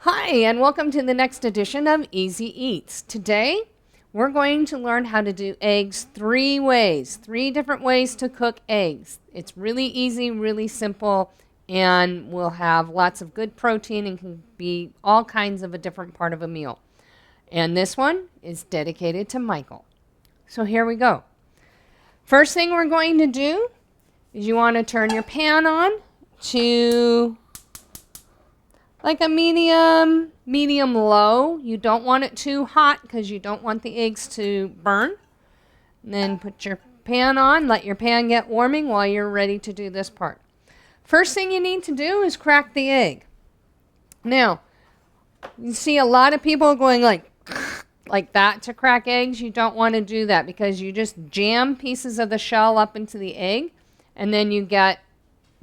Hi, and welcome to the next edition of Easy Eats. Today, we're going to learn how to do eggs 3 ways, 3 different ways to cook eggs. It's really easy, really simple, and will have lots of good protein and can be all kinds of a different part of a meal. And this one is dedicated to Michael. So here we go. First thing we're going to do is you want to turn your pan on to like a medium low. You don't want it too hot because you don't want the eggs to burn. And then put your pan on, let your pan get warming while you're ready to do this part. First thing you need to do is crack the egg. Now, you see a lot of people going like that to crack eggs. You don't want to do that because you just jam pieces of the shell up into the egg and then you get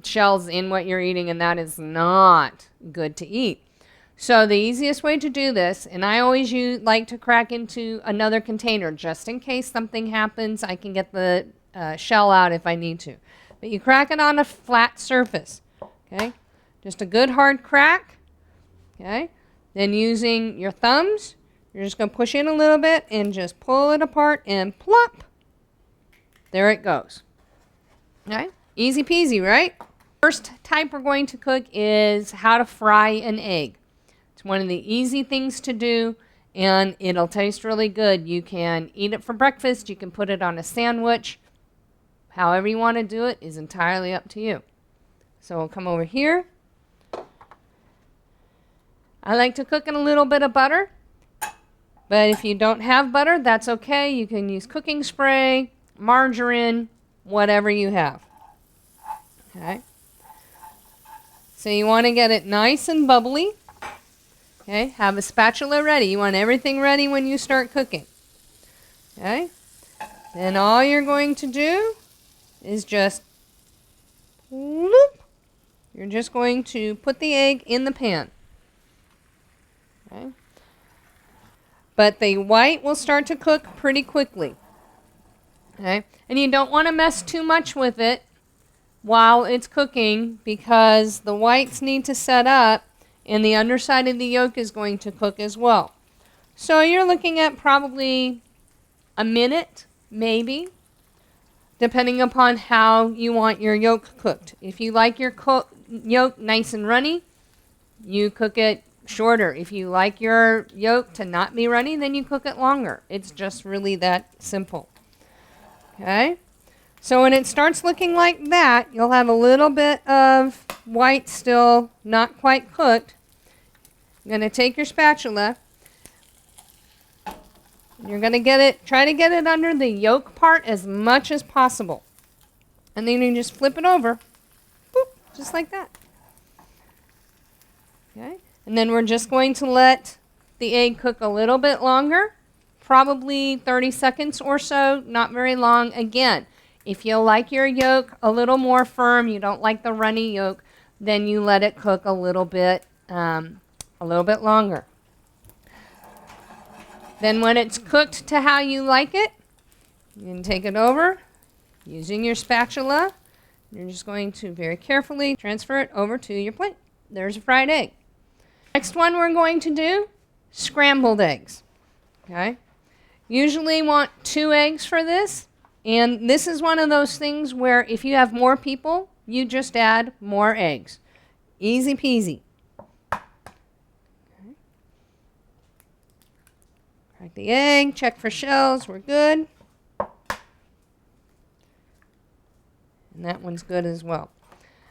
shells in what you're eating, and that is not good to eat. So the easiest way to do this, and I always like to crack into another container just in case something happens, I can get the shell out if I need to. But you crack it on a flat surface, okay? Just a good hard crack, okay? Then using your thumbs, you're just going to push in a little bit and just pull it apart and plop. There it goes. Okay? Easy peasy, right? First type we're going to cook is how to fry an egg. It's one of the easy things to do, and it'll taste really good. You can eat it for breakfast. You can put it on a sandwich. However you want to do it is entirely up to you. So we'll come over here. I like to cook in a little bit of butter, but if you don't have butter, that's okay. You can use cooking spray, margarine, whatever you have. Okay. So you want to get it nice and bubbly. Okay. Have a spatula ready. You want everything ready when you start cooking. Okay. Then all you're going to do is just whoop. You're just going to put the egg in the pan. Okay. But the white will start to cook pretty quickly. Okay. And you don't want to mess too much with it while it's cooking because the whites need to set up and the underside of the yolk is going to cook as well. So you're looking at probably a minute, maybe, depending upon how you want your yolk cooked. If you like your yolk nice and runny, you cook it shorter. If you like your yolk to not be runny, then you cook it longer. It's just really that simple. Okay? So when it starts looking like that, you'll have a little bit of white still not quite cooked. You're going to take your spatula. You're going to try to get it under the yolk part as much as possible. And then you just flip it over. Boop, just like that. Okay? And then we're just going to let the egg cook a little bit longer. Probably 30 seconds or so, not very long. Again, if you like your yolk a little more firm, you don't like the runny yolk, then you let it cook a little bit longer. Then when it's cooked to how you like it, you can take it over using your spatula. You're just going to very carefully transfer it over to your plate. There's a fried egg. Next one we're going to do, scrambled eggs. Okay? Usually want 2 eggs for this. And this is one of those things where if you have more people, you just add more eggs. Easy peasy. Okay. Crack the egg, check for shells, we're good. And that one's good as well.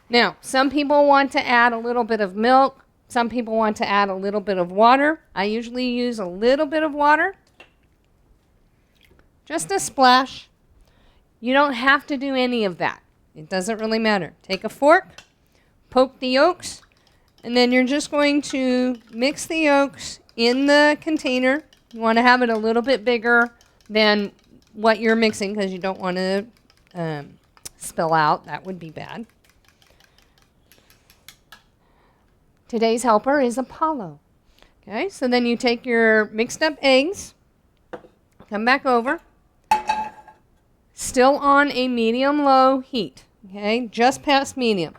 Now, some people want to add a little bit of milk. Some people want to add a little bit of water. I usually use a little bit of water. Just a splash. You don't have to do any of that. It doesn't really matter. Take a fork, poke the yolks, and then you're just going to mix the yolks in the container. You want to have it a little bit bigger than what you're mixing because you don't want to spill out. That would be bad. Today's helper is Apollo. Okay, so then you take your mixed up eggs, come back over. Still on a medium-low heat, okay? Just past medium.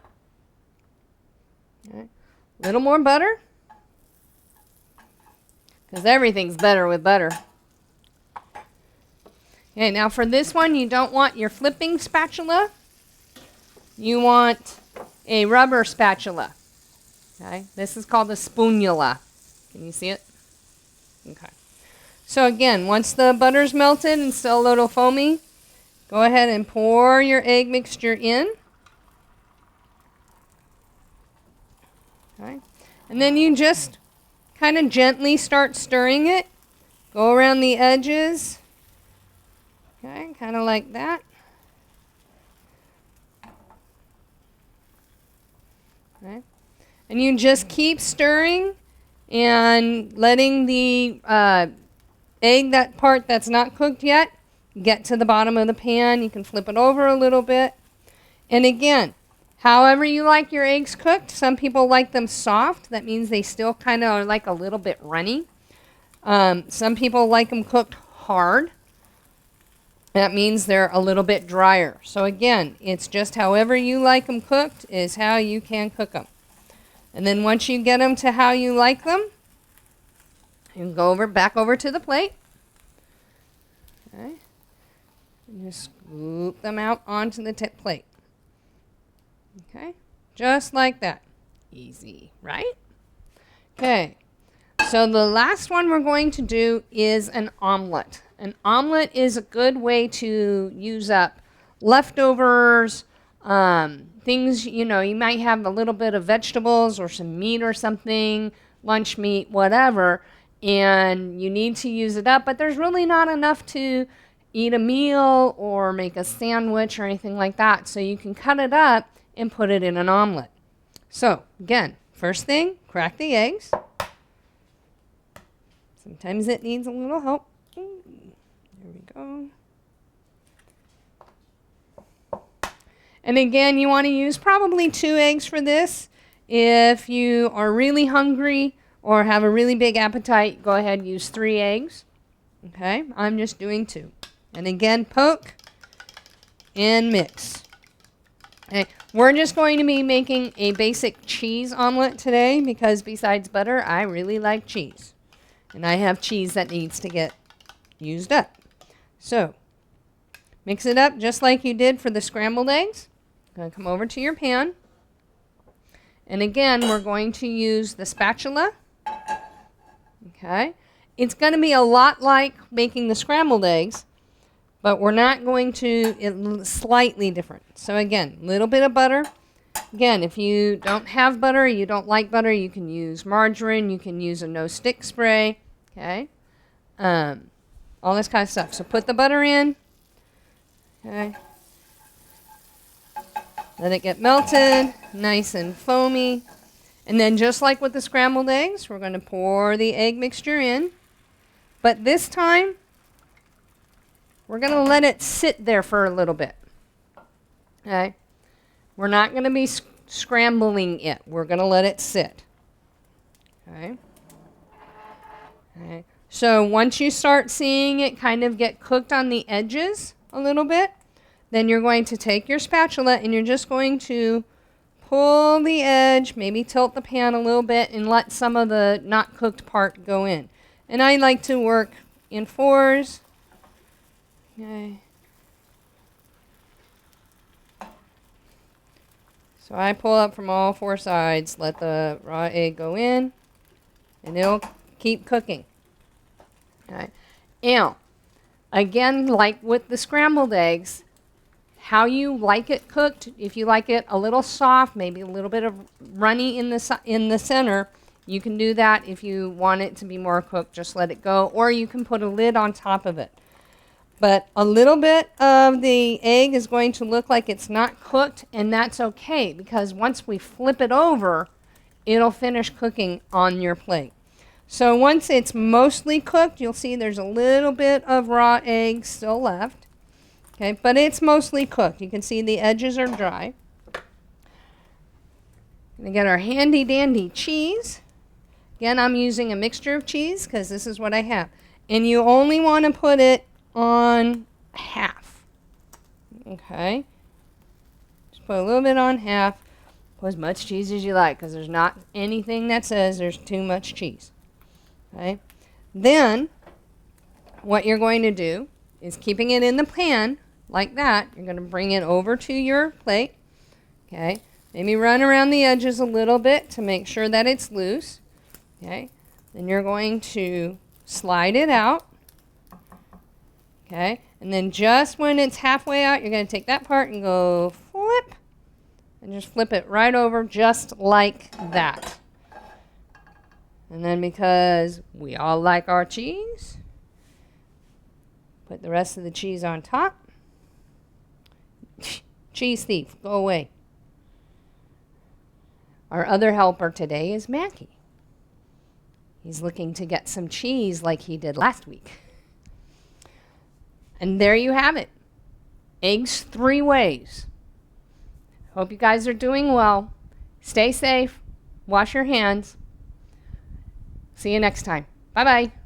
Okay. Little more butter. because everything's better with butter. Okay, now for this one, you don't want your flipping spatula. You want a rubber spatula. Okay, this is called a spoonula. Can you see it? Okay. So again, once the butter's melted and still a little foamy, go ahead and pour your egg mixture in. Okay. And then you just kind of gently start stirring it. Go around the edges. Okay, kind of like that. Okay. And you just keep stirring and letting the egg, that part that's not cooked yet, get to the bottom of the pan. You can flip it over a little bit. And again, however you like your eggs cooked, some people like them soft. That means they still kind of are like a little bit runny. Some people like them cooked hard. That means they're a little bit drier. So again, it's just however you like them cooked is how you can cook them. And then once you get them to how you like them, you can go back over to the plate. Okay. And just scoop them out onto the plate. Okay. Just like that. Easy, right? Okay. So the last one we're going to do is an omelet. An omelet is a good way to use up leftovers, things, you know, you might have a little bit of vegetables or some meat or something, lunch meat, whatever, and you need to use it up, but there's really not enough to eat a meal or make a sandwich or anything like that. So you can cut it up and put it in an omelet. So again, first thing, crack the eggs. Sometimes it needs a little help. There we go. And again, you want to use probably 2 eggs for this. If you are really hungry or have a really big appetite, go ahead and use 3 eggs. Okay, I'm just doing 2. And again, poke and mix. Okay, we're just going to be making a basic cheese omelet today because besides butter, I really like cheese. And I have cheese that needs to get used up. So, mix it up just like you did for the scrambled eggs. Going to come over to your pan. And again, we're going to use the spatula. Okay. It's going to be a lot like making the scrambled eggs, but we're not going to, it's slightly different. So again, a little bit of butter. Again, if you don't have butter, you don't like butter, you can use margarine, you can use a no-stick spray. Okay. All this kind of stuff. So put the butter in. Okay. Let it get melted, nice and foamy. And then just like with the scrambled eggs, we're going to pour the egg mixture in. But this time, we're going to let it sit there for a little bit. Okay. We're not going to be scrambling it. We're going to let it sit. Okay. Okay. So once you start seeing it kind of get cooked on the edges a little bit, then you're going to take your spatula and you're just going to pull the edge, maybe tilt the pan a little bit and let some of the not cooked part go in. And I like to work in 4s. Okay. So I pull up from all 4 sides, let the raw egg go in, and it'll keep cooking. Okay. Now, again, like with the scrambled eggs, how you like it cooked, if you like it a little soft, maybe a little bit of runny in the center, you can do that. If you want it to be more cooked, just let it go, or you can put a lid on top of it. But a little bit of the egg is going to look like it's not cooked, and that's okay, because once we flip it over, it'll finish cooking on your plate. So once it's mostly cooked, you'll see there's a little bit of raw egg still left. Okay, but it's mostly cooked. You can see the edges are dry. Gonna get our handy dandy cheese. Again, I'm using a mixture of cheese because this is what I have. And you only want to put it on half. Okay. Just put a little bit on half. Put as much cheese as you like because there's not anything that says there's too much cheese. Okay. Then what you're going to do is, keeping it in the pan like that, you're going to bring it over to your plate. Okay, maybe run around the edges a little bit to make sure that it's loose. Okay, then you're going to slide it out. Okay, and then just when it's halfway out, you're going to take that part and go flip, and just flip it right over just like that. And then, because we all like our cheese, put the rest of the cheese on top. Cheese thief, go away. Our other helper today is Mackie. He's looking to get some cheese like he did last week. And there you have it. Eggs 3 ways. Hope you guys are doing well. Stay safe. Wash your hands. See you next time. Bye-bye.